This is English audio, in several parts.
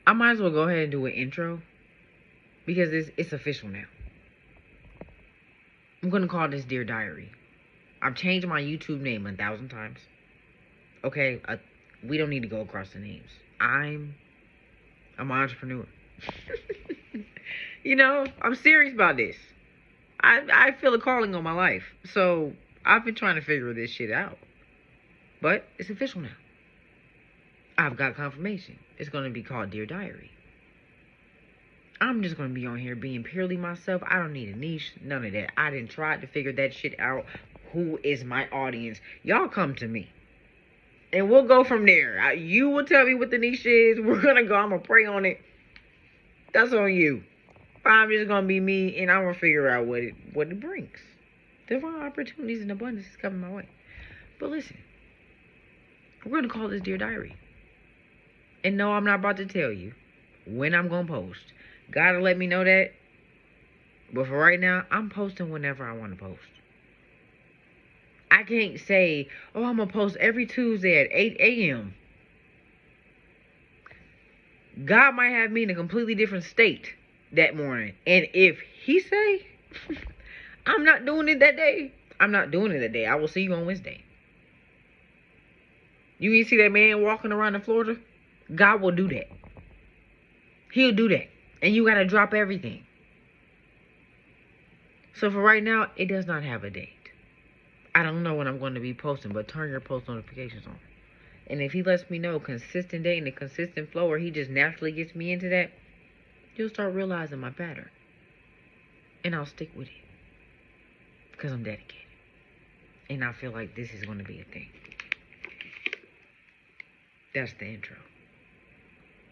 I might as well go ahead and do an intro because it's official now. I'm going to call this Dear Diary. I've changed my YouTube name 1,000 times. Okay? We don't need to go across the names. I'm an entrepreneur. You know, I'm serious about this. I feel a calling on my life. So, I've been trying to figure this shit out. But it's official now. I've got confirmation. It's going to be called Dear Diary. I'm just going to be on here being purely myself. I don't need a niche. None of that. I didn't try to figure that shit out. Who is my audience? Y'all come to me. And we'll go from there. You will tell me what the niche is. We're going to go. I'm going to pray on it. That's on you. I'm just going to be me. And I'm going to figure out what it brings. Divine opportunities and abundance is coming my way. But listen. We're going to call this Dear Diary. And no, I'm not about to tell you when I'm going to post. Gotta let me know that. But for right now, I'm posting whenever I want to post. I can't say, oh, I'm going to post every Tuesday at 8 a.m. God might have me in a completely different state that morning. And if he say, I'm not doing it that day, I'm not doing it that day. I will see you on Wednesday. You ain't see that man walking around in Florida? God will do that. He'll do that. And you got to drop everything. So for right now, it does not have a date. I don't know when I'm going to be posting, but turn your post notifications on. And if he lets me know consistent date and a consistent flow, or he just naturally gets me into that, you'll start realizing my pattern. And I'll stick with it. Because I'm dedicated. And I feel like this is going to be a thing. That's the intro.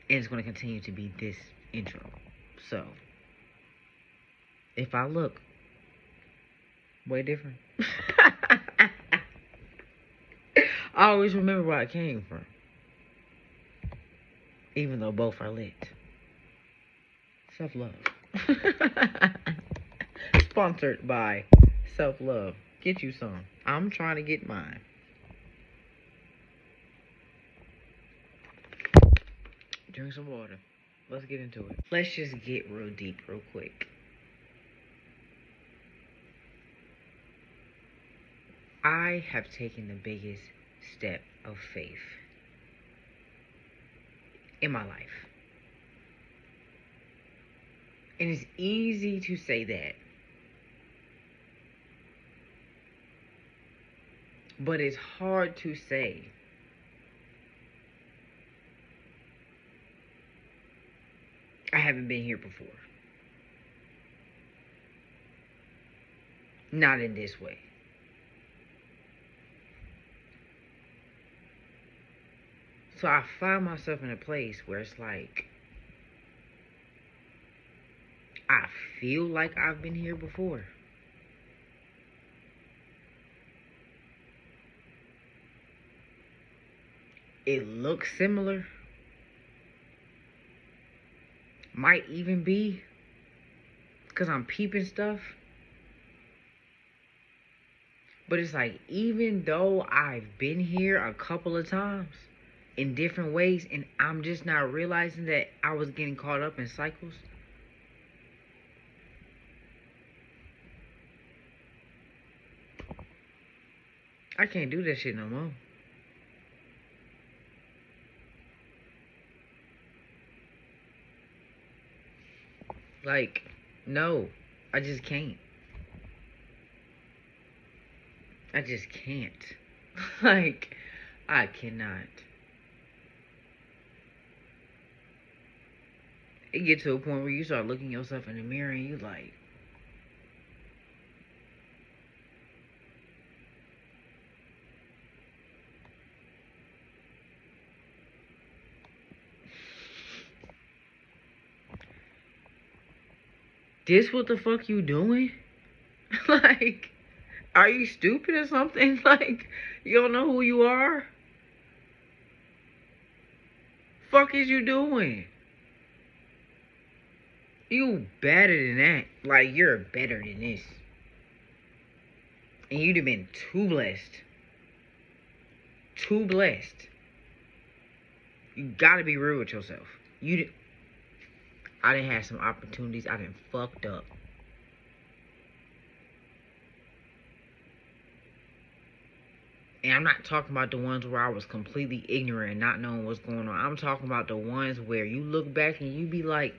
And it's going to continue to be this intro. So, if I look way different, I always remember where I came from. Even though both are lit. Self-love. Sponsored by Self-Love. Get you some. I'm trying to get mine. Drink some water. Let's get into it. Let's just get real deep real quick. I have taken the biggest step of faith in my life. And it's easy to say that. But it's hard to say. I haven't been here before. Not in this way. So I find myself in a place where it's like, I feel like I've been here before. It looks similar. Might even be because I'm peeping stuff. But it's like, even though I've been here a couple of times in different ways, and I'm just not realizing that I was getting caught up in cycles. I can't do that shit no more. Like, no, I just can't. I just can't. Like, I cannot. It gets to a point where you start looking yourself in the mirror and you like, this what the fuck you doing? Like, are you stupid or something? Like, you don't know who you are? Fuck is you doing? You better than that. Like, you're better than this. And you'd have been too blessed. Too blessed. You gotta be real with yourself. I done had some opportunities. I done fucked up. And I'm not talking about the ones where I was completely ignorant and not knowing what's going on. I'm talking about the ones where you look back and you be like,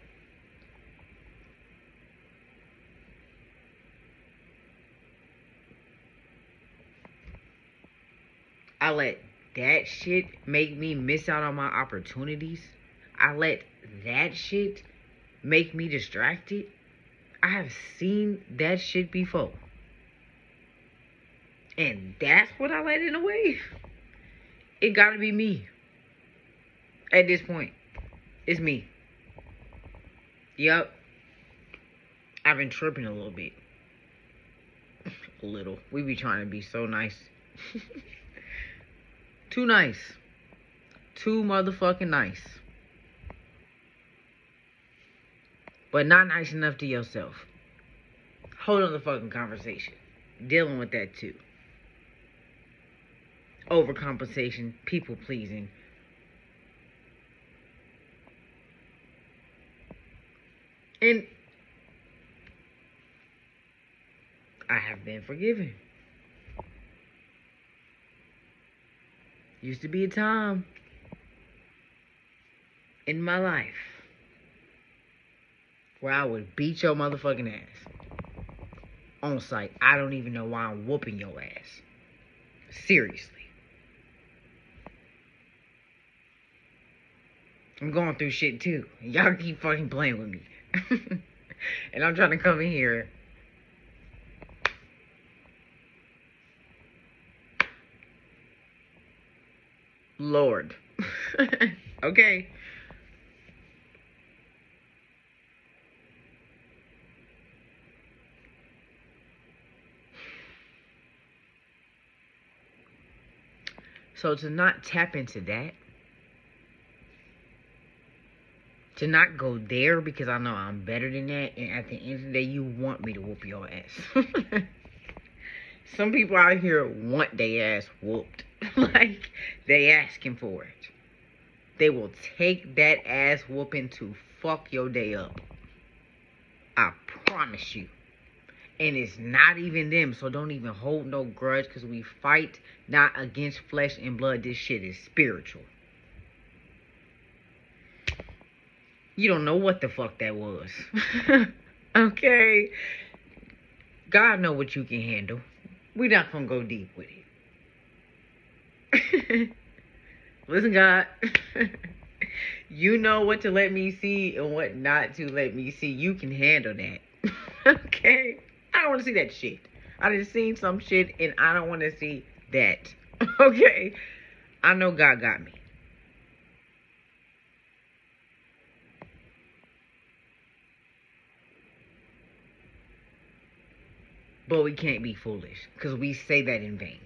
I let that shit make me miss out on my opportunities. I let that shit make me distracted. I have seen that shit before. And that's what I let in a way. It gotta be me. At this point. It's me. Yup. I've been tripping a little bit. A little. We be trying to be so nice. Too nice. Too motherfucking nice. But not nice enough to yourself. Hold on the fucking conversation. Dealing with that too. Overcompensation, people pleasing. And I have been forgiven. Used to be a time in my life where I would beat your motherfucking ass. On sight. I don't even know why I'm whooping your ass. Seriously. I'm going through shit too. And y'all keep fucking playing with me. And I'm trying to come in here. Lord. Okay. So to not tap into that, to not go there because I know I'm better than that, and at the end of the day, you want me to whoop your ass. Some people out here want their ass whooped. Like, they asking for it. They will take that ass whooping to fuck your day up. I promise you. And it's not even them, so don't even hold no grudge, because we fight not against flesh and blood. This shit is spiritual. You don't know what the fuck that was. Okay? God know what you can handle. We're not gonna go deep with it. Listen, God. You know what to let me see and what not to let me see. You can handle that. Okay? I don't want to see that shit. I done seen some shit and I don't want to see that. Okay? I know God got me. But we can't be foolish, because we say that in vain.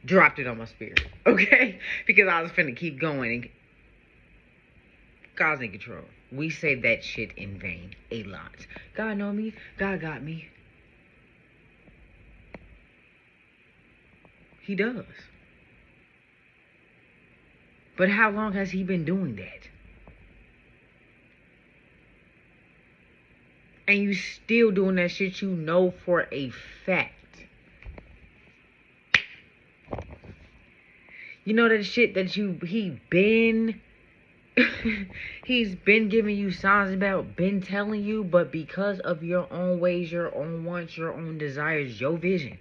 Dropped it on my spirit. Okay? Because I was finna keep going. And God's in control. We say that shit in vain a lot. God know me. God got me. He does. But how long has he been doing that? And you still doing that shit you know for a fact. You know that shit that he's been giving you signs about, been telling you, but because of your own ways, your own wants, your own desires, your vision,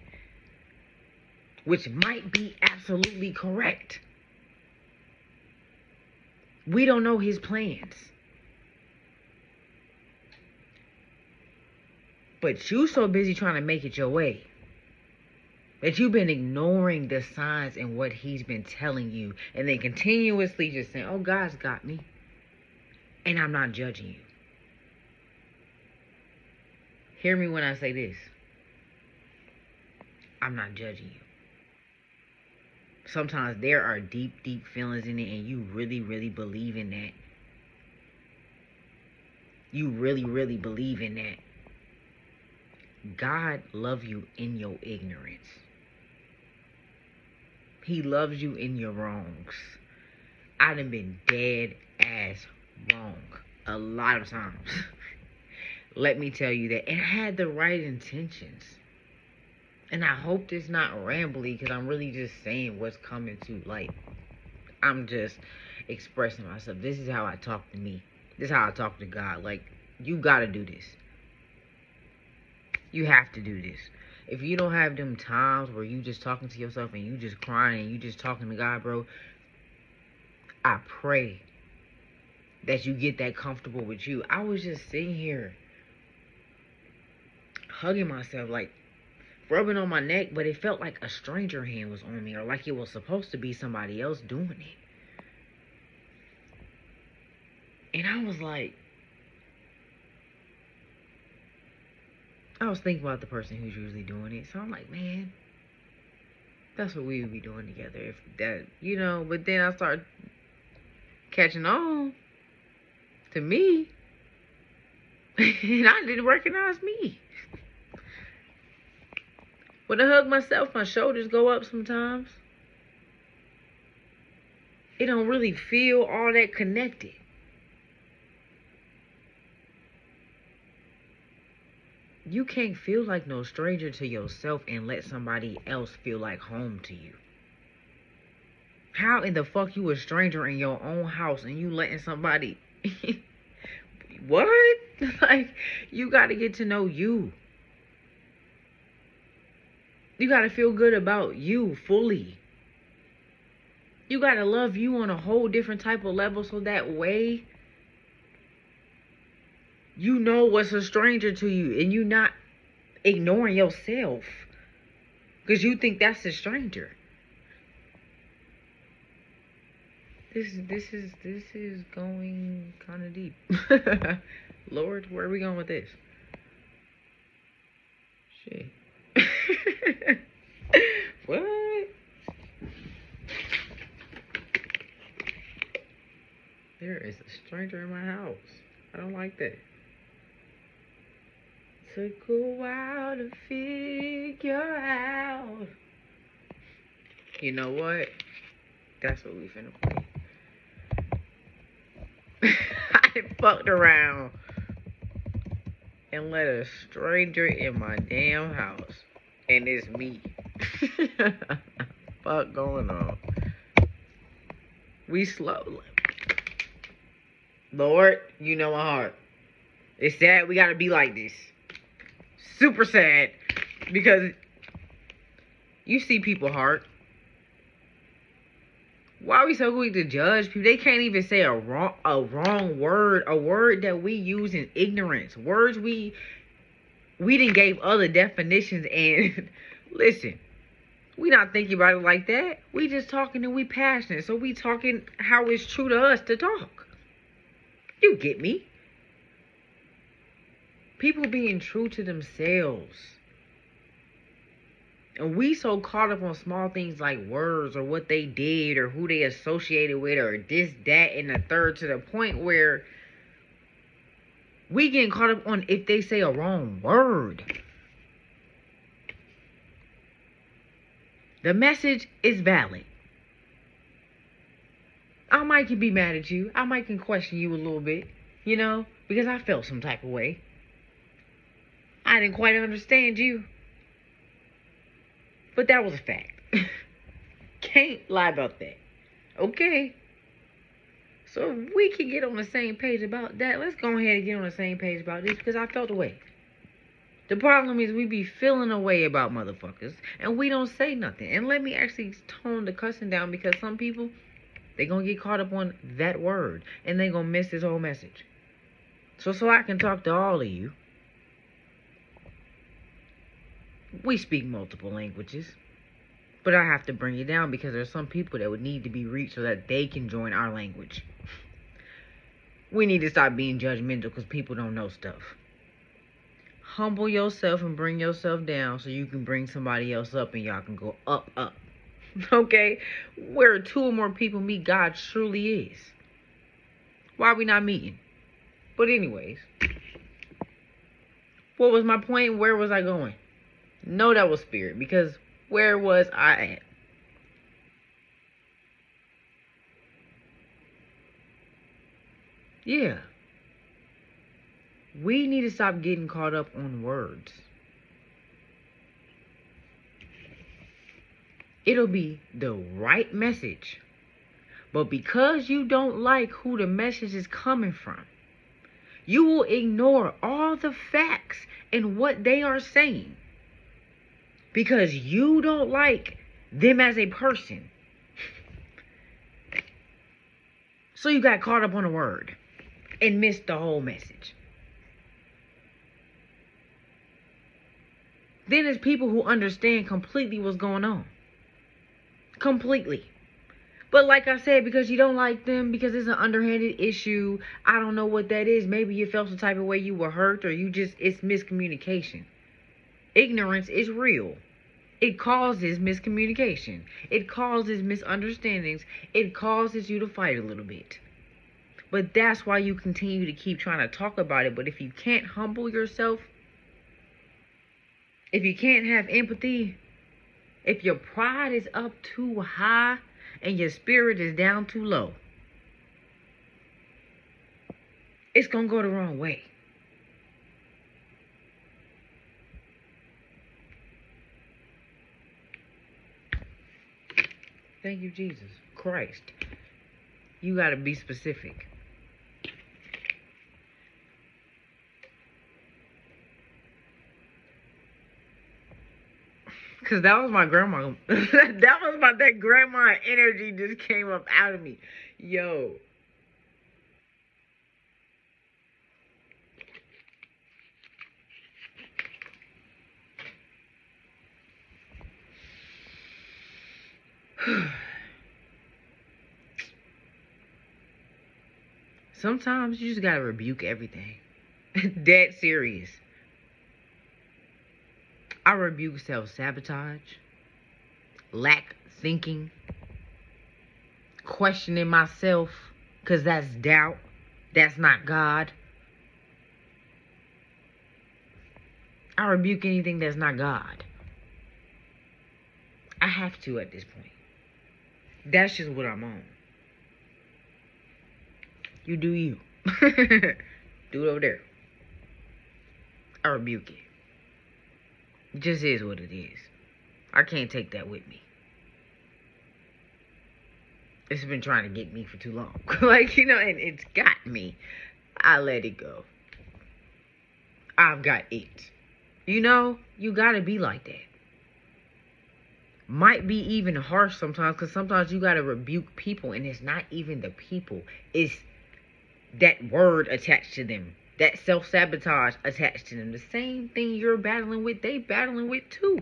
which might be absolutely correct, we don't know his plans. But you so busy trying to make it your way that you've been ignoring the signs and what he's been telling you, and then continuously just saying, oh, God's got me. And I'm not judging you. Hear me when I say this. I'm not judging you. Sometimes there are deep, deep feelings in it, and you really, really believe in that. You really, really believe in that. God loves you in your ignorance. He loves you in your wrongs. I done been dead ass wrong a lot of times. Let me tell you that. And I had the right intentions. And I hope it's not rambly because I'm really just saying what's coming to light. I'm just expressing myself. This is how I talk to me. This is how I talk to God. Like, you gotta do this. You have to do this. If you don't have them times where you just talking to yourself and you just crying and you just talking to God, bro, I pray that you get that comfortable with you. I was just sitting here hugging myself, like rubbing on my neck, but it felt like a stranger hand was on me, or like it was supposed to be somebody else doing it. And I was like, I was thinking about the person who's usually doing it. So I'm like, man, that's what we would be doing together. If that, you know, but then I started catching on to me. And I didn't recognize me. When I hug myself, my shoulders go up sometimes. It don't really feel all that connected. You can't feel like no stranger to yourself and let somebody else feel like home to you. How in the fuck you a stranger in your own house and you letting somebody... What? Like, you gotta get to know you. You gotta feel good about you fully. You gotta love you on a whole different type of level so that way you know what's a stranger to you and you not ignoring yourself because you think that's a stranger. This is going kind of deep. Lord, where are we going with this? Shit. What? There is a stranger in my house. I don't like that. Took a while to figure out. You know what? That's what we finna play. I fucked around and let a stranger in my damn house. And it's me. Fuck going on. We slow. Lord, you know my heart. It's sad we gotta be like this. Super sad. Because you see people's heart. Why are we so quick to judge people? They can't even say a wrong word. A word that we use in ignorance. Words we didn't gave other definitions. And listen, we not thinking about it like that. We just talking and we passionate. So we talking how it's true to us to talk. You get me? People being true to themselves. And we so caught up on small things like words or what they did or who they associated with or this, that, and the third, to the point where we getting caught up on if they say a wrong word. The message is valid. I might can be mad at you. I might can question you a little bit, you know, because I felt some type of way. I didn't quite understand you. But that was a fact. Can't lie about that. Okay. So if we can get on the same page about that, let's go ahead and get on the same page about this because I felt a way. The problem is we be feeling a way about motherfuckers and we don't say nothing. And let me actually tone the cussing down because some people, they gonna get caught up on that word and they gonna miss this whole message. So I can talk to all of you. We speak multiple languages. But I have to bring it down because there's some people that would need to be reached so that they can join our language. We need to stop being judgmental because people don't know stuff. Humble yourself and bring yourself down so you can bring somebody else up and y'all can go up, up. Okay? Where two or more people meet, God truly is. Why are we not meeting? But anyways. What was my point? Where was I going? No, that was spirit. Because where was I at? Yeah. We need to stop getting caught up on words. It'll be the right message. But because you don't like who the message is coming from, you will ignore all the facts and what they are saying. Because you don't like them as a person. So you got caught up on a word and missed the whole message. Then there's people who understand completely what's going on. Completely. But like I said, because you don't like them, because it's an underhanded issue, I don't know what that is. Maybe you felt some type of way, you were hurt, or it's miscommunication. Ignorance is real. It causes miscommunication. It causes misunderstandings. It causes you to fight a little bit. But that's why you continue to keep trying to talk about it. But if you can't humble yourself, if you can't have empathy, if your pride is up too high and your spirit is down too low, it's going to go the wrong way. Thank you, Jesus Christ. You got to be specific. Because that was my grandma. That grandma energy just came up out of me. Yo. Sometimes you just got to rebuke everything. Dead serious. I rebuke self-sabotage, lack thinking, questioning myself, because that's doubt. That's not God. I rebuke anything that's not God. I have to at this point. That's just what I'm on. You do you. Do it over there. I rebuke it. It just is what it is. I can't take that with me. It's been trying to get me for too long. And it's got me. I let it go. I've got it. You gotta be like that. Might be even harsh sometimes, because sometimes you gotta rebuke people, and it's not even the people. It's that word attached to them. That self-sabotage attached to them. The same thing you're battling with, they battling with too.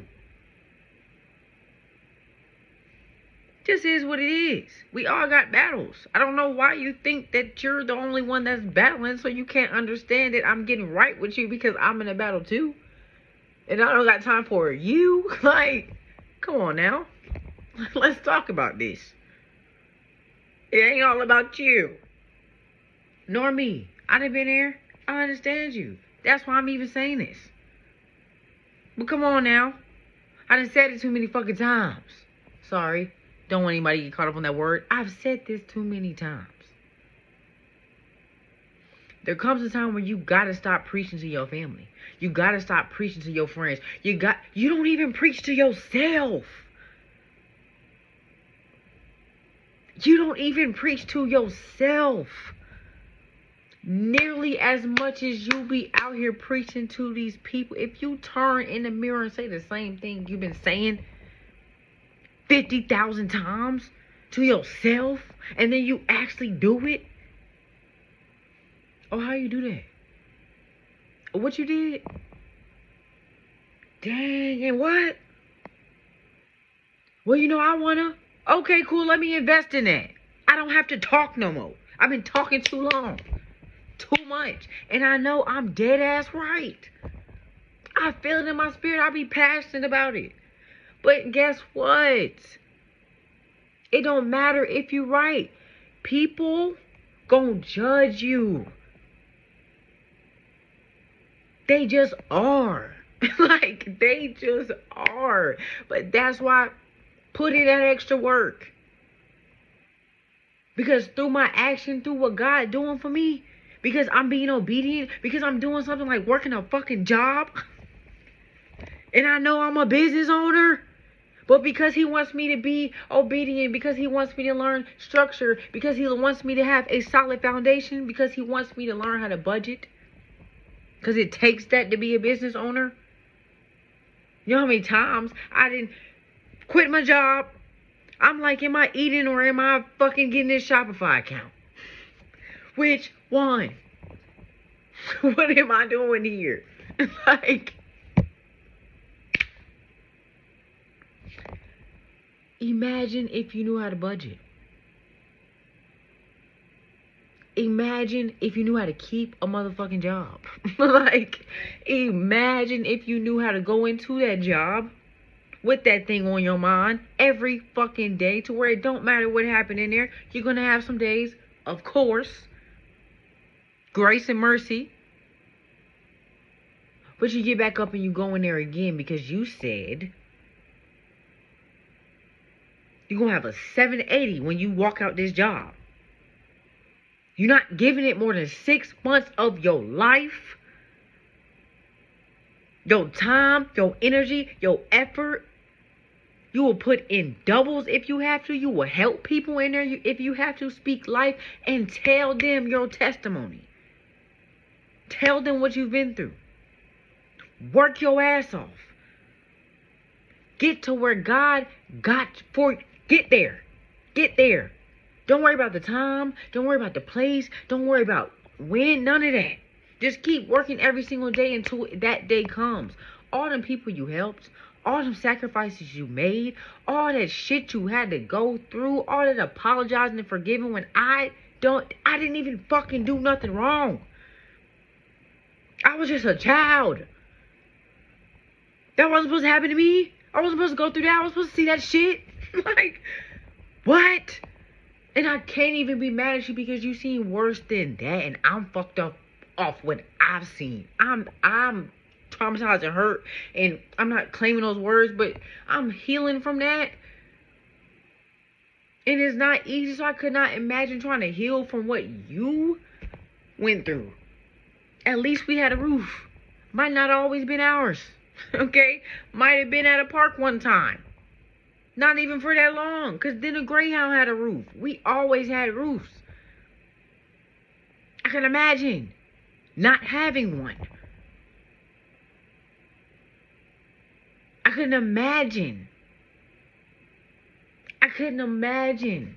Just is what it is. We all got battles. I don't know why you think that you're the only one that's battling, so you can't understand that I'm getting right with you, because I'm in a battle too. And I don't got time for you. Come on now. Let's talk about this. It ain't all about you. Nor me. I done been there. I understand you. That's why I'm even saying this. But come on now. I done said it too many fucking times. Sorry. Don't want anybody to get caught up on that word. I've said this too many times. There comes a time where you gotta stop preaching to your family. You gotta stop preaching to your friends. You don't even preach to yourself. You don't even preach to yourself. Nearly as much as you be out here preaching to these people. If you turn in the mirror and say the same thing you've been saying 50,000 times to yourself, and then you actually do it. Oh, how you do that? What you did? Dang, and what? Well, I wanna. Okay, cool, let me invest in that. I don't have to talk no more. I've been talking too long. Too much. And I know I'm dead ass right. I feel it in my spirit. I be passionate about it. But guess what? It don't matter if you right. People gonna judge you. They just are. They just are. But that's why put in that extra work. Because through my action, through what God doing for me, because I'm being obedient, because I'm doing something like working a fucking job, and I know I'm a business owner, but because he wants me to be obedient, because he wants me to learn structure, because he wants me to have a solid foundation, because he wants me to learn how to budget, because it takes that to be a business owner. You know how many times I didn't quit my job? I'm like, am I eating or am I fucking getting this Shopify account? Which one? What am I doing here? Like, imagine if you knew how to budget. Imagine if you knew how to keep a motherfucking job. Like, imagine if you knew how to go into that job with that thing on your mind every fucking day, to where it don't matter what happened in there. You're going to have some days, of course, grace and mercy. But you get back up and you go in there again, because you said you're going to have a 780 when you walk out this job. You're not giving it more than 6 months of your life, your time, your energy, your effort. You will put in doubles if you have to. You will help people in there if you have to. Speak life and tell them your testimony. Tell them what you've been through. Work your ass off. Get to where God got for you. Get there. Get there. Don't worry about the time. Don't worry about the place. Don't worry about when. None of that. Just keep working every single day until that day comes. All them people you helped, all them sacrifices you made, all that shit you had to go through, all that apologizing and forgiving when I didn't even fucking do nothing wrong. I was just a child. That wasn't supposed to happen to me. I wasn't supposed to go through that. I was supposed to see that shit. Like, what? And I can't even be mad at you because you seen worse than that, and I'm fucked up off what I've seen. I'm traumatized and hurt, and I'm not claiming those words, but I'm healing from that. And it's not easy, so I could not imagine trying to heal from what you went through. At least we had a roof. Might not always been ours. Okay? Might have been at a park one time. Not even for that long, because then a Greyhound had a roof. We always had roofs. I can imagine not having one. I couldn't imagine. And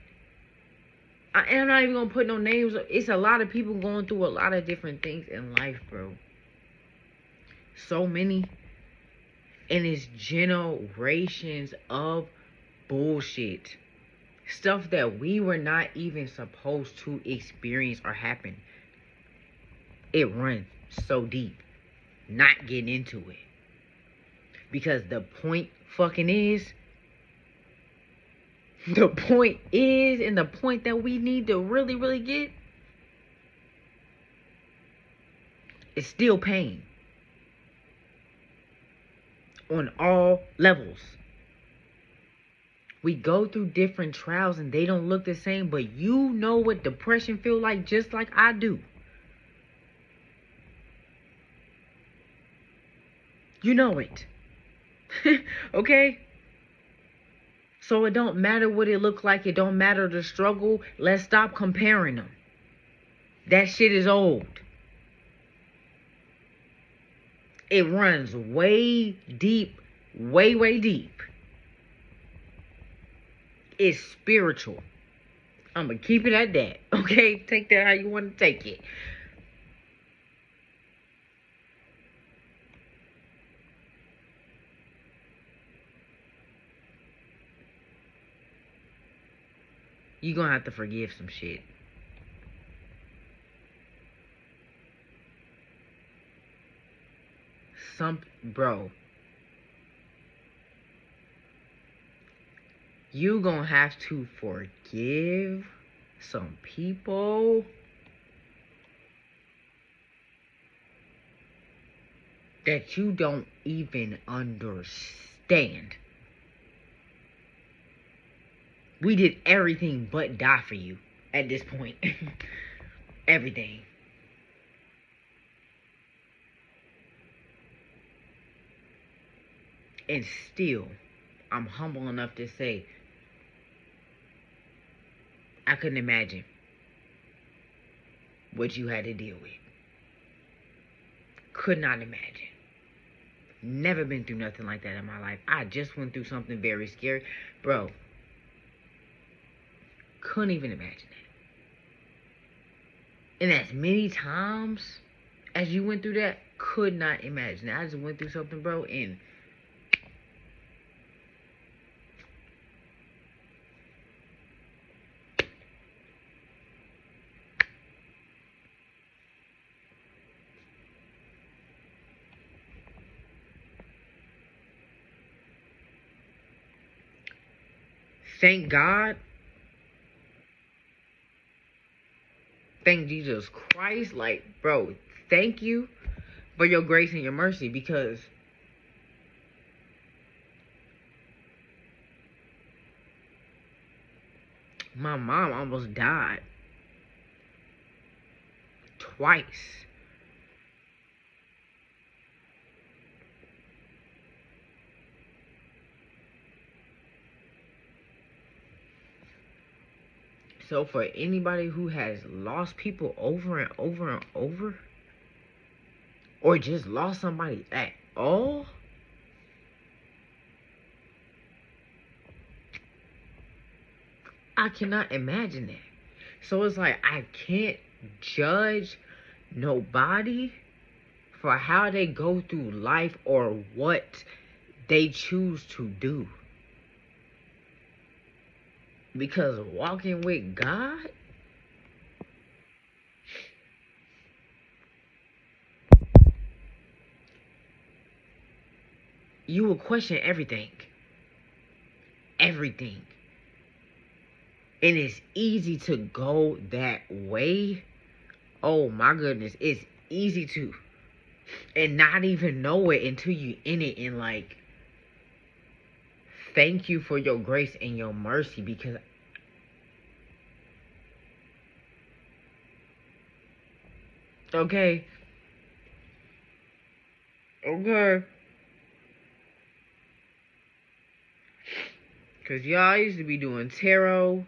I'm not even going to put no names. It's a lot of people going through a lot of different things in life, bro. So many. And it's generations of bullshit. Stuff that we were not even supposed to experience or happen. It runs so deep. Not getting into it. Because the point fucking is, and the point that we need to really, really get, is still pain. On all levels. We go through different trials and they don't look the same, but you know what depression feel like just like I do. You know it. Okay? So it don't matter what it look like. It don't matter the struggle. Let's stop comparing them. That shit is old. It runs way deep. Way, way deep. It's spiritual. I'm going to keep it at that. Okay? Take that how you want to take it. You're going to have to forgive some shit. Bro. You going to have to forgive some people that you don't even understand. We did everything but die for you. at this point. Everything. And still, I'm humble enough to say, I couldn't imagine what you had to deal with. Could not imagine. Never been through nothing like that in my life. I just went through something very scary. Bro, couldn't even imagine that. And as many times as you went through that, could not imagine that. I just went through something, bro, and thank God, thank Jesus Christ, like, bro, thank you for your grace and your mercy, because my mom almost died twice. So for anybody who has lost people over and over and over, or just lost somebody at all, I cannot imagine that. So it's like, I can't judge nobody for how they go through life or what they choose to do. Because walking with God, you will question everything. Everything. And it's easy to go that way. Oh my goodness. It's easy to. And not even know it until you in it, and like, thank you for your grace and your mercy, because okay. Because y'all used to be doing tarot.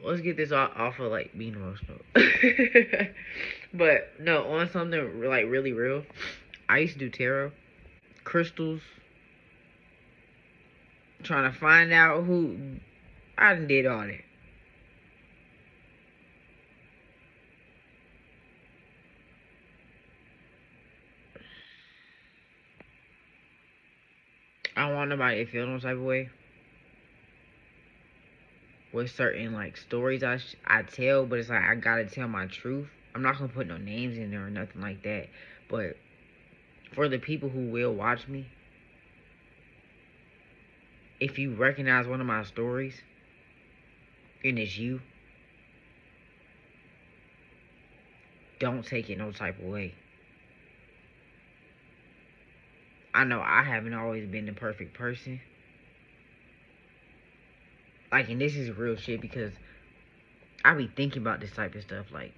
Let's get this off of like being emotional. But no, on something like really real, I used to do tarot, crystals, trying to find out who. I done did all that. I don't want nobody to feel no type of way with certain like stories I tell, but it's like, I gotta tell my truth. I'm not gonna put no names in there or nothing like that, but for the people who will watch me, if you recognize one of my stories and it's you, don't take it no type of way. I know I haven't always been the perfect person. Like, and this is real shit, because I be thinking about this type of stuff. Like,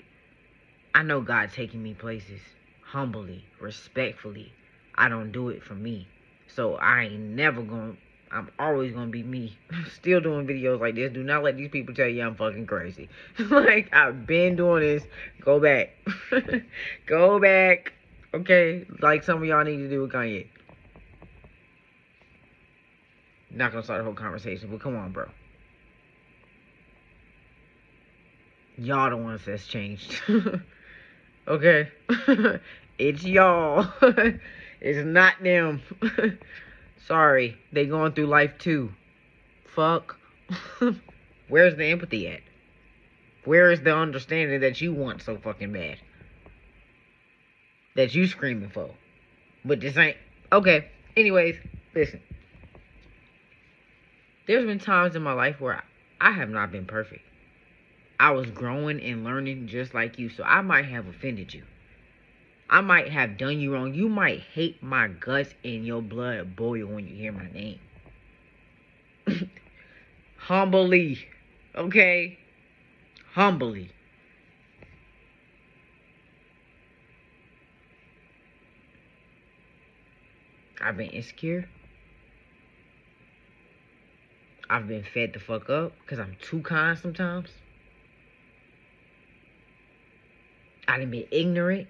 I know God taking me places humbly, respectfully. I don't do it for me. So I ain't never gonna, I'm always gonna be me. Still doing videos like this. Do not let these people tell you I'm fucking crazy. Like, I've been doing this. Go back. Go back. Okay? Like some of y'all need to do with Kanye. Not gonna start a whole conversation, but come on, bro. Y'all the ones that's changed. Okay? It's y'all. It's not them. Sorry. They going through life too. Fuck. Where's the empathy at? Where is the understanding that you want so fucking bad? That you screaming for? But this ain't... Okay. Anyways, listen. There's been times in my life where I have not been perfect. I was growing and learning just like you, so I might have offended you. I might have done you wrong. You might hate my guts and your blood boil when you hear my name. Humbly. Okay? Humbly. I've been insecure. I've been fed the fuck up because I'm too kind sometimes. I done been ignorant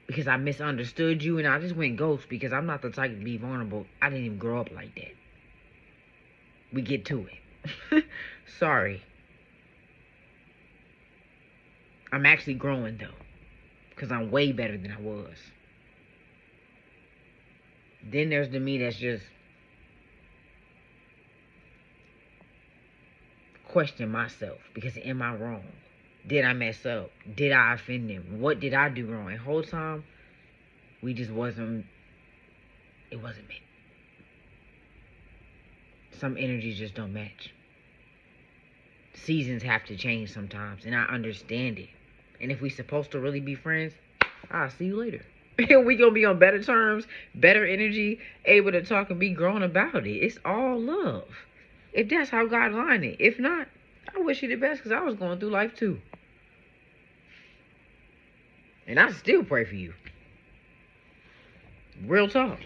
because I misunderstood you and I just went ghost because I'm not the type to be vulnerable. I didn't even grow up like that. We get to it. Sorry. I'm actually growing though because I'm way better than I was. Then there's the me that's just question myself because am I wrong? Did I mess up? Did I offend them? What did I do wrong? And the whole time, it wasn't me. Some energies just don't match. Seasons have to change sometimes, and I understand it. And if we supposed to really be friends, I'll see you later. We gonna be on better terms, better energy, able to talk and be grown about it. It's all love. If that's how God lined it. If not, I wish you the best because I was going through life too. And I still pray for you. Real talk.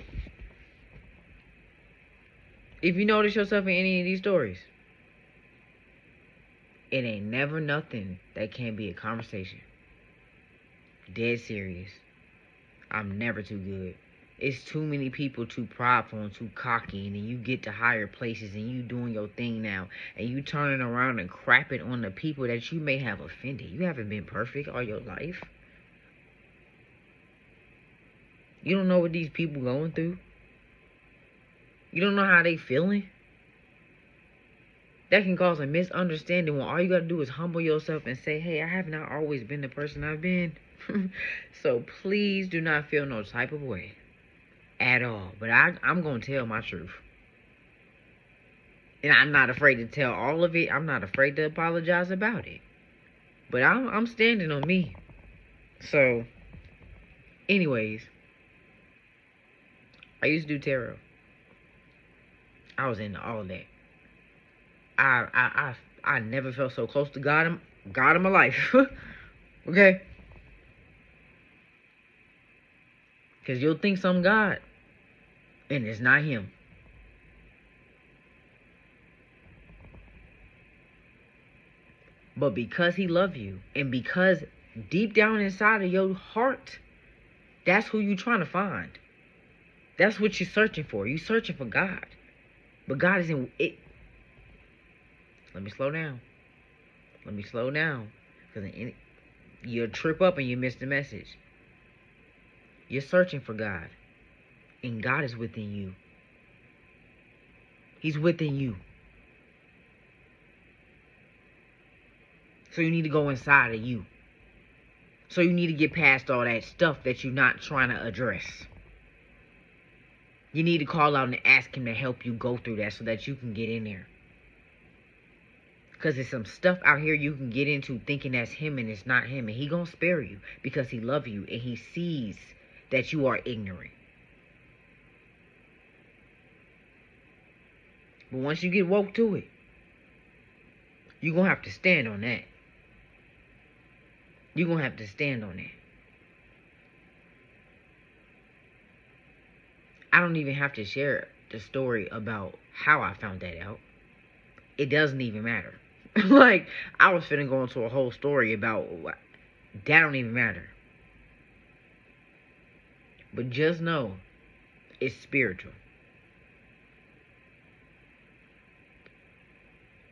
If you notice yourself in any of these stories, it ain't never nothing that can't be a conversation. Dead serious. I'm never too good. It's too many people too prideful and too cocky, and then you get to higher places and you doing your thing now, and you turning around and crapping on the people that you may have offended. You haven't been perfect all your life. You don't know what these people going through. You don't know how they feeling. That can cause a misunderstanding when all you got to do is humble yourself and say, hey, I have not always been the person I've been. So please do not feel no type of way at all. But I'm going to tell my truth. And I'm not afraid to tell all of it. I'm not afraid to apologize about it. But I'm standing on me. So, anyways, I used to do tarot. I was into all that. I never felt so close to God in my life. Okay? Because you'll think some God, and it's not him. But because he loves you, and because deep down inside of your heart, that's who you're trying to find. That's what you're searching for. You're searching for God. But God isn't it. Let me slow down. Because you'll trip up and you miss the message. You're searching for God. And God is within you. He's within you. So you need to go inside of you. So you need to get past all that stuff that you're not trying to address. You need to call out and ask him to help you go through that so that you can get in there. Because there's some stuff out here you can get into thinking that's him and it's not him. And he gonna spare you because he loves you and he sees that you are ignorant. But once you get woke to it, you're gonna have to stand on that. You're gonna have to stand on that. I don't even have to share the story about how I found that out. It doesn't even matter. Like, I was finna go into a whole story about that don't even matter. But just know, it's spiritual.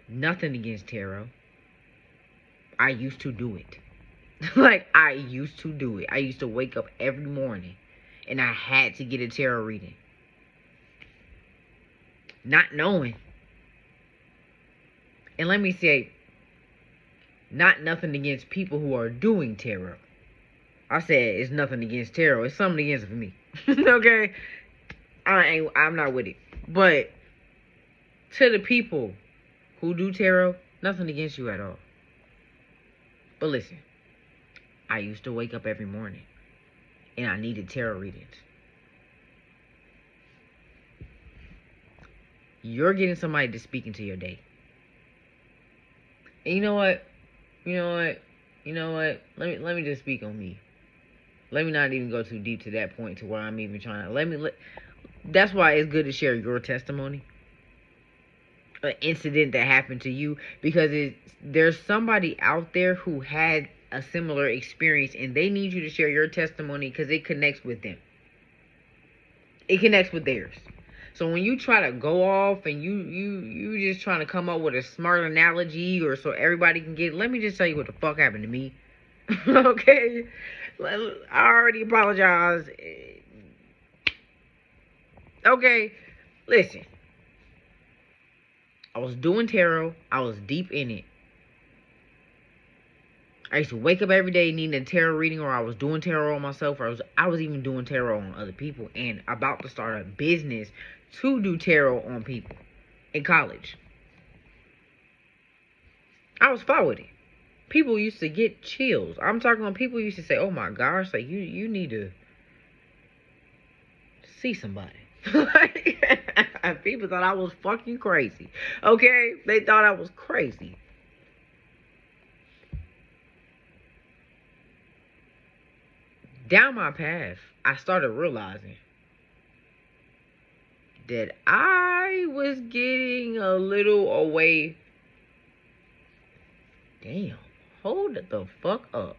Nothing against tarot. I used to do it. Like, I used to do it. I used to wake up every morning and I had to get a tarot reading. Not knowing. And let me say, not nothing against people who are doing tarot. I said it's nothing against tarot. It's something against it for me. Okay? I'm not with it. But to the people who do tarot, nothing against you at all. But listen, I used to wake up every morning and I needed tarot readings. You're getting somebody to speak into your day. And you know what? You know what? You know what? Let me just speak on me. Let me not even go too deep to that point to where I'm even trying to that's why it's good to share your testimony. An incident that happened to you, because there's somebody out there who had a similar experience and they need you to share your testimony because it connects with them. It connects with theirs. So when you try to go off and you just trying to come up with a smart analogy or so everybody can get, let me just tell you what the fuck happened to me. Okay? I already apologize. Okay? Listen. I was doing tarot. I was deep in it. I used to wake up every day needing a tarot reading, or I was doing tarot on myself, or I was even doing tarot on other people, and about to start a business to do tarot on people in college. I was fine with it. People used to get chills. I'm talking about people used to say, "Oh my gosh, like you need to see somebody." People thought I was fucking crazy. Okay? They thought I was crazy. Down my path, I started realizing that I was getting a little away. Damn. Hold it the fuck up.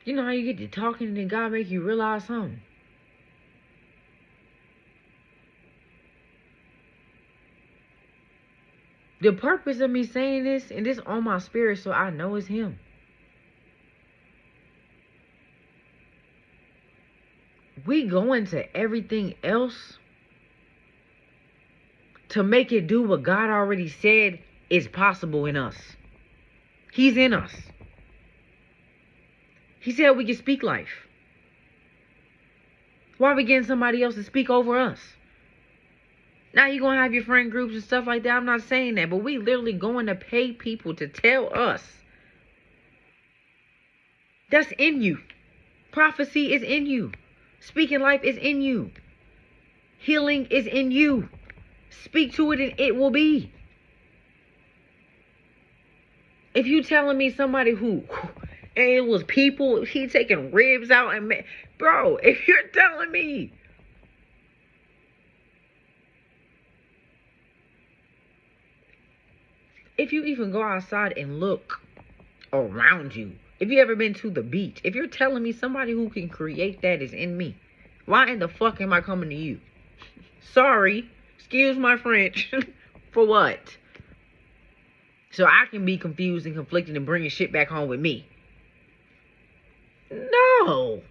You know how you get to talking and then God make you realize something? The purpose of me saying this, and this on my spirit so I know it's him. We go into everything else to make it do what God already said is possible in us. He's in us. He said we can speak life. Why are we getting somebody else to speak over us? Now you're going to have your friend groups and stuff like that. I'm not saying that. But we literally going to pay people to tell us. That's in you. Prophecy is in you. Speaking life is in you. Healing is in you. Speak to it and it will be. If you telling me somebody who, and it was people, he taking ribs out and, bro, if you're telling me, if you even go outside and look around you, if you ever been to the beach, if you're telling me somebody who can create that is in me, why in the fuck am I coming to you? Sorry, excuse my French, for what? So I can be confused and conflicted and bringing shit back home with me. No.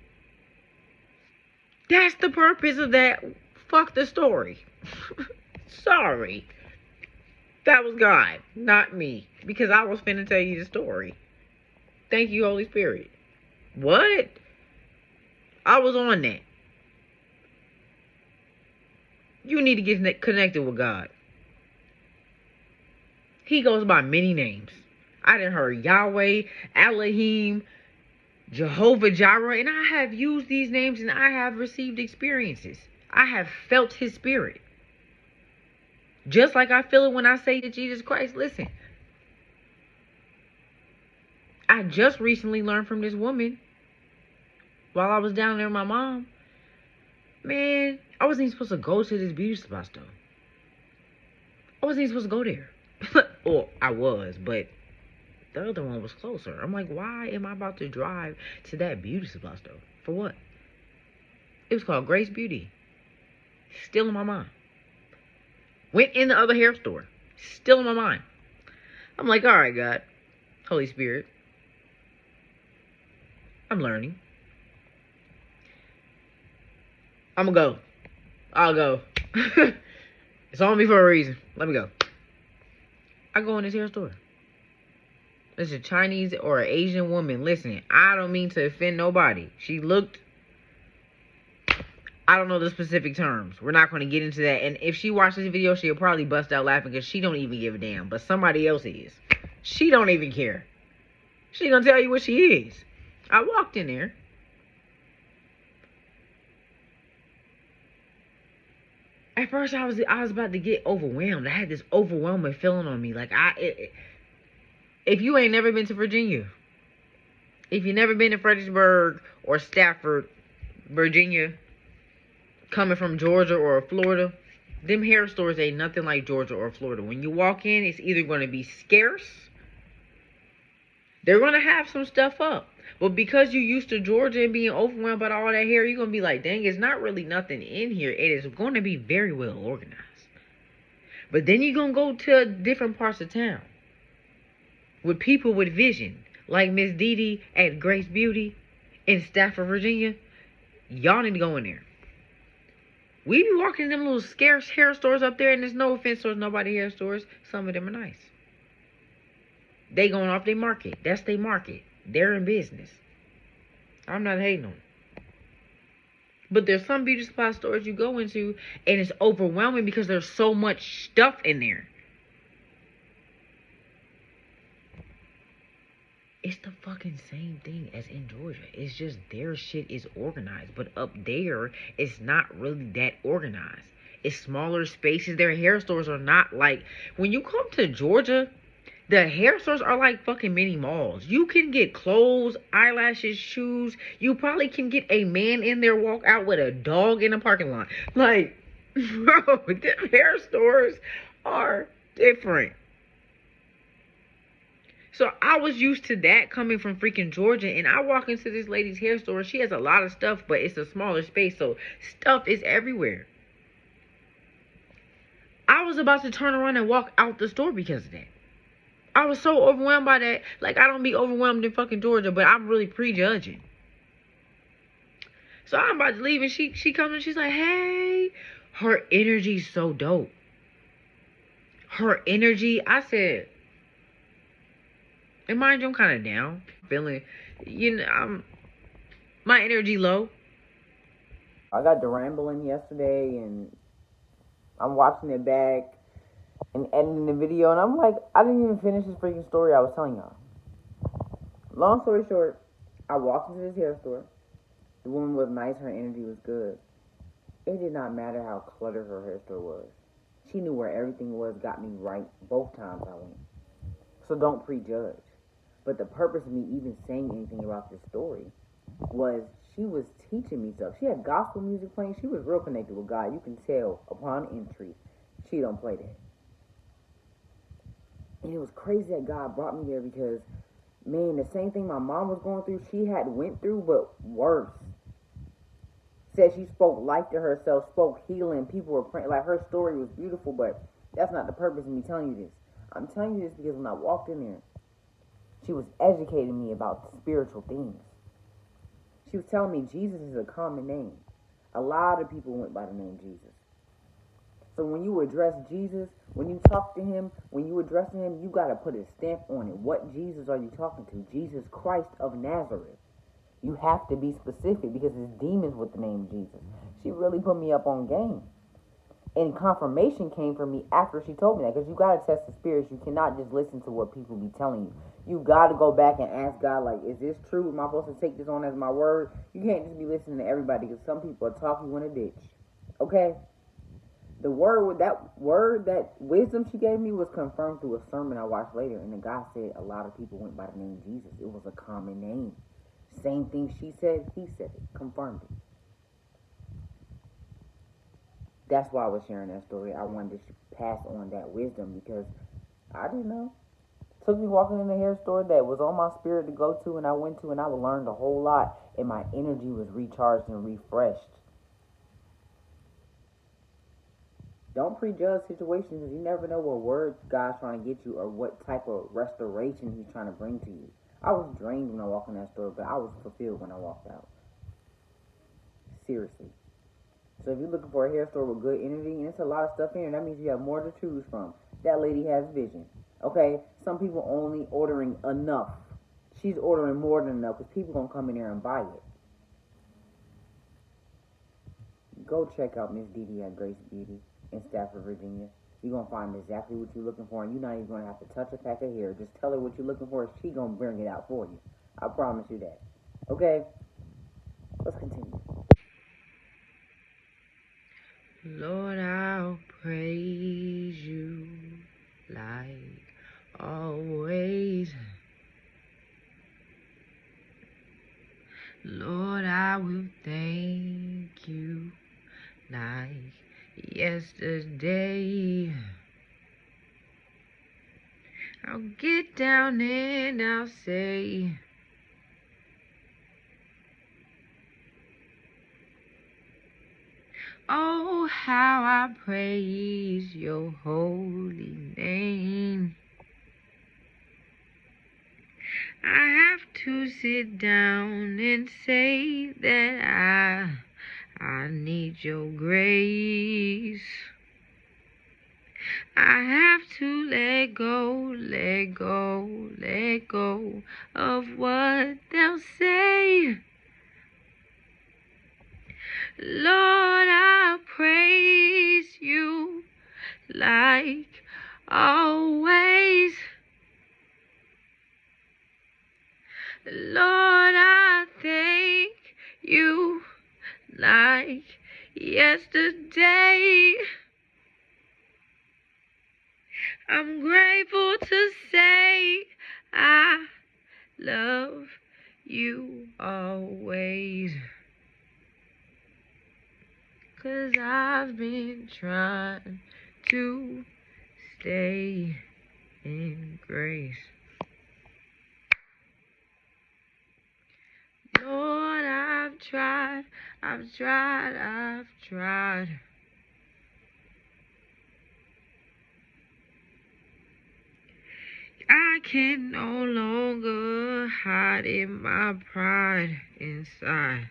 That's the purpose of that. Fuck the story. Sorry. That was God, not me. Because I was finna tell you the story. Thank you, Holy Spirit. What? I was on that. You need to get connected with God. He goes by many names. I done heard Yahweh, Elohim, Jehovah Jireh, and I have used these names and I have received experiences. I have felt his spirit. Just like I feel it when I say to Jesus Christ. Listen, I just recently learned from this woman while I was down there with my mom. Man, I wasn't even supposed to go to this beauty spot though. I wasn't even supposed to go there. Or I was, but the other one was closer. I'm like, why am I about to drive to that beauty supply store? For what? It was called Grace Beauty. Still in my mind. Went in the other hair store. Still in my mind. I'm like, all right, God. Holy Spirit. I'm learning. I'm going to go. I'll go. It's on me for a reason. Let me go. I go in this hair store. It's a Chinese or an Asian woman. Listen, I don't mean to offend nobody. She looked, I don't know the specific terms. We're not going to get into that. And if she watched this video, she'll probably bust out laughing because she don't even give a damn. But somebody else is. She don't even care. She going to tell you what she is. I walked in there. At first, I was about to get overwhelmed. I had this overwhelming feeling on me. Like if you ain't never been to Virginia, if you never been to Fredericksburg or Stafford, Virginia, coming from Georgia or Florida, them hair stores ain't nothing like Georgia or Florida. When you walk in, it's either going to be scarce. They're going to have some stuff up. But because you used to Georgia and being overwhelmed by all that hair, you're going to be like, dang, it's not really nothing in here. It is going to be very well organized. But then you're going to go to different parts of town with people with vision, like Miss Dee Dee at Grace Beauty in Stafford, Virginia. Y'all need to go in there. We be walking in them little scarce hair stores up there, and there's no offense towards nobody hair stores. Some of them are nice. They going off their market. That's their market. They're in business. I'm not hating them. But there's some beauty supply stores you go into, and it's overwhelming because there's so much stuff in there. It's the fucking same thing as in Georgia. It's just their shit is organized. But up there, it's not really that organized. It's smaller spaces. Their hair stores are not like... When you come to Georgia, the hair stores are like fucking mini malls. You can get clothes, eyelashes, shoes. You probably can get a man in there walk out with a dog in a parking lot. Like, bro, them hair stores are different. So I was used to that coming from freaking Georgia, and I walk into this lady's hair store. She has a lot of stuff, but it's a smaller space, so stuff is everywhere. I was about to turn around and walk out the store because of that. I was so overwhelmed by that. Like, I don't be overwhelmed in fucking Georgia, but I'm really prejudging. So I'm about to leave, and she comes and she's like, hey. Her energy's so dope. Her energy, I said... And mind you, I'm kind of down. Feeling, my energy low. I got the rambling yesterday, and I'm watching it back and editing the video, and I'm like, I didn't even finish this freaking story I was telling y'all. Long story short, I walked into this hair store. The woman was nice. Her energy was good. It did not matter how cluttered her hair store was. She knew where everything was, got me right both times I went. So don't prejudge. But the purpose of me even saying anything about this story was she was teaching me stuff. She had gospel music playing. She was real connected with God. You can tell upon entry, she don't play that. And it was crazy that God brought me there because, man, the same thing my mom was going through, she had went through, but worse. Said she spoke life to herself, spoke healing. People were praying. Like, her story was beautiful, but that's not the purpose of me telling you this. I'm telling you this because when I walked in there, she was educating me about spiritual things. She was telling me Jesus is a common name. A lot of people went by the name Jesus. So when you address Jesus, when you talk to him, when you address him, you got to put a stamp on it. What Jesus are you talking to? Jesus Christ of Nazareth. You have to be specific because it's demons with the name Jesus. She really put me up on game. And confirmation came from me after she told me that. Because you got to test the spirits. You cannot just listen to what people be telling you. You got to go back and ask God, like, is this true? Am I supposed to take this on as my word? You can't just be listening to everybody because some people are talking you in a ditch. Okay? That wisdom she gave me was confirmed through a sermon I watched later. And the guy said a lot of people went by the name Jesus. It was a common name. Same thing she said, he said it. Confirmed it. That's why I was sharing that story. I wanted to pass on that wisdom because I didn't know. It took me walking in the hair store that was on my spirit to go to, and I went to, and I learned a whole lot, and my energy was recharged and refreshed. Don't prejudge situations because you never know what words God's trying to get you or what type of restoration he's trying to bring to you. I was drained when I walked in that store, but I was fulfilled when I walked out. Seriously. So if you're looking for a hair store with good energy, and it's a lot of stuff in there, that means you have more to choose from. That lady has vision. Okay? Some people only ordering enough. She's ordering more than enough because people going to come in there and buy it. Go check out Miss Dee Dee at Grace Beauty in Stafford, Virginia. You're going to find exactly what you're looking for, and you're not even going to have to touch a pack of hair. Just tell her what you're looking for, and she's going to bring it out for you. I promise you that. Okay? Let's continue. Lord, I'll praise you like always. Lord, I will thank you like yesterday. I'll get down and I'll say, oh, how I praise your holy name. I have to sit down and say that I need your grace. I have to let go of what they'll say. Lord, I praise you like always. Lord, I thank you like yesterday. I'm grateful to say I love you always. 'Cause I've been trying to stay in grace. Lord, I've tried. I can no longer hide in my pride inside.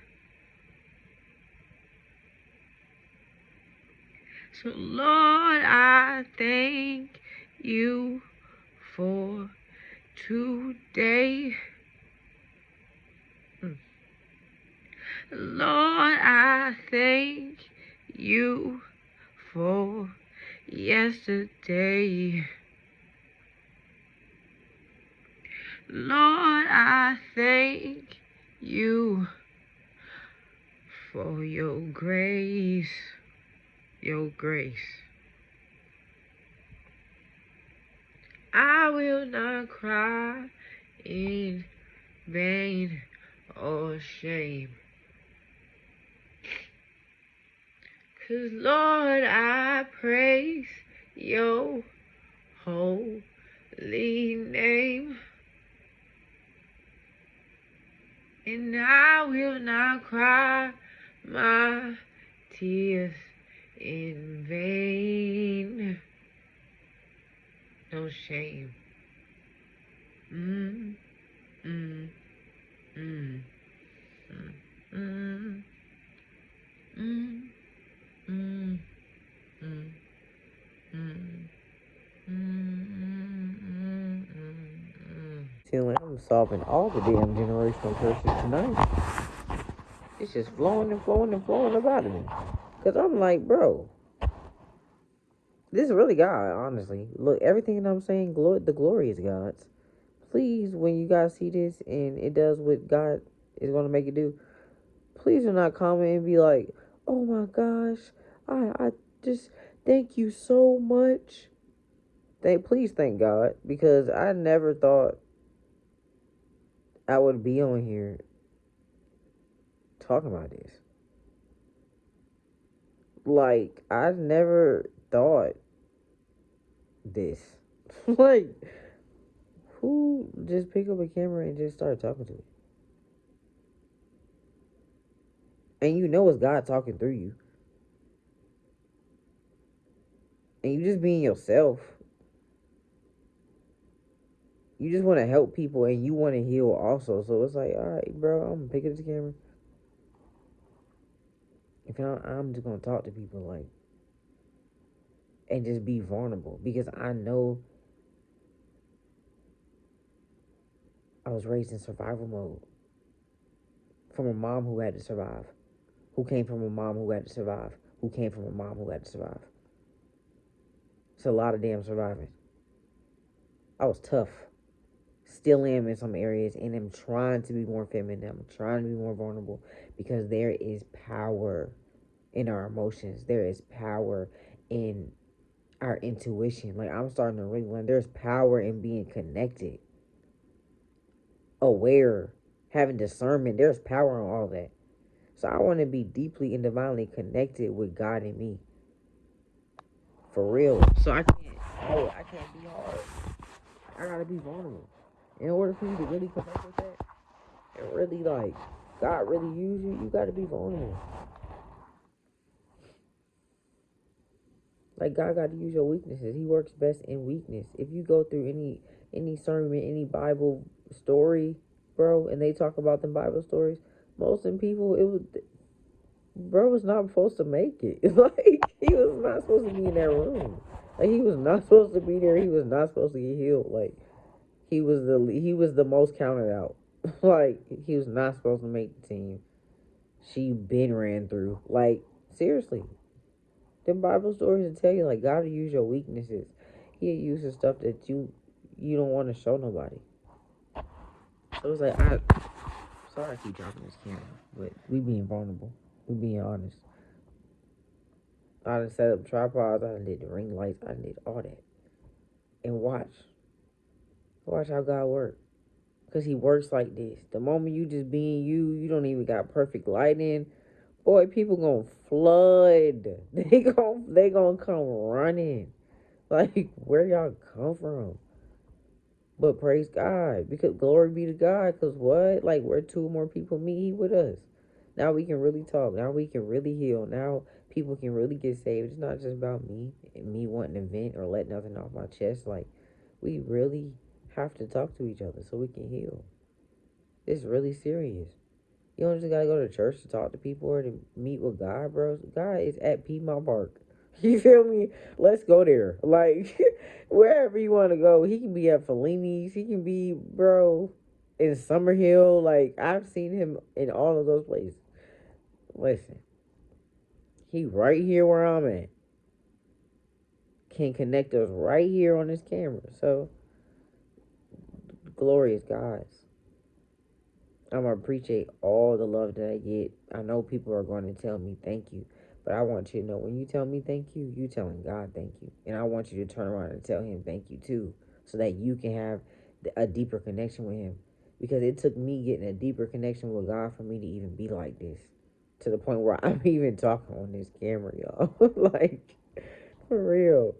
So Lord, I thank you for today. Lord, I thank you for yesterday. Lord, I thank you for your grace. Your grace. I will not cry in vain or shame. 'Cause Lord, I praise your holy name. And I will not cry my tears in vain. No shame. Mm, mm, mm, mm, mm, mm, mm, mm, Feeling I'm solving all the damn generational curses tonight. It's just flowing and flowing and flowing about me. Cause I'm like, bro, this is really God, honestly. Look, everything that I'm saying, the glory is God's. Please, when you guys see this and it does what God is going to make it do, please do not comment and be like, oh my gosh, I just thank you so much. Please thank God, because I never thought I would be on here talking about this. Like, I never thought this. Like, who just pick up a camera and just start talking to me? And you know it's God talking through you. And you just being yourself. You just want to help people and you want to heal also. So it's like, all right, bro, I'm going to pick up this camera. If I'm just going to talk to people, like, and just be vulnerable. Because I know I was raised in survival mode. From a mom who had to survive. Who came from a mom who had to survive. Who came from a mom who had to survive. It's a lot of damn surviving. I was tough. Still am in some areas, and I'm trying to be more feminine. I'm trying to be more vulnerable because there is power in our emotions. There is power in our intuition. Like, I'm starting to really learn there's power in being connected, aware, having discernment. There's power in all that. So I want to be deeply and divinely connected with God and me. For real. So I can't be hard. I gotta be vulnerable. In order for you to really connect with that and really like God really use you, you gotta be vulnerable. Like, God got to use your weaknesses. He works best in weakness. If you go through any sermon, any Bible story, bro, and they talk about them Bible stories, most of them people, it was, bro was not supposed to make it. Like, he was not supposed to be in that room. Like, he was not supposed to be there. He was not supposed to get healed. Like, he was the most counted out. Like, he was not supposed to make the team. She been ran through. Like, seriously. The Bible stories will tell you, like, God will use your weaknesses. He'll use the stuff that you don't want to show nobody. So it's like, sorry I keep dropping this camera, but we being vulnerable. We being honest. I done set up tripods, I done did the ring lights, I done did all that. And watch. Watch how God works. Because he works like this. The moment you just being you don't even got perfect lighting. Boy, people gonna flood. They gonna come running. Like, where y'all come from? But praise God, because glory be to God, because what? Like, where two more people meet, he with us. Now we can really talk. Now we can really heal. Now people can really get saved. It's not just about me and me wanting to vent or let nothing off my chest. Like, we really have to talk to each other so we can heal. It's really serious. You don't just gotta go to church to talk to people or to meet with God, bro. God is at Piedmont Park. You feel me? Let's go there. Like, wherever you want to go. He can be at Fellini's. He can be, bro, in Summerhill. Like, I've seen him in all of those places. Listen, he right here where I'm at. Can connect us right here on this camera. So, glorious God's. I'm going to appreciate all the love that I get. I know people are going to tell me thank you. But I want you to know, when you tell me thank you, you telling God thank you. And I want you to turn around and tell him thank you too. So that you can have a deeper connection with him. Because it took me getting a deeper connection with God for me to even be like this. To the point where I'm even talking on this camera, y'all. Like, for real.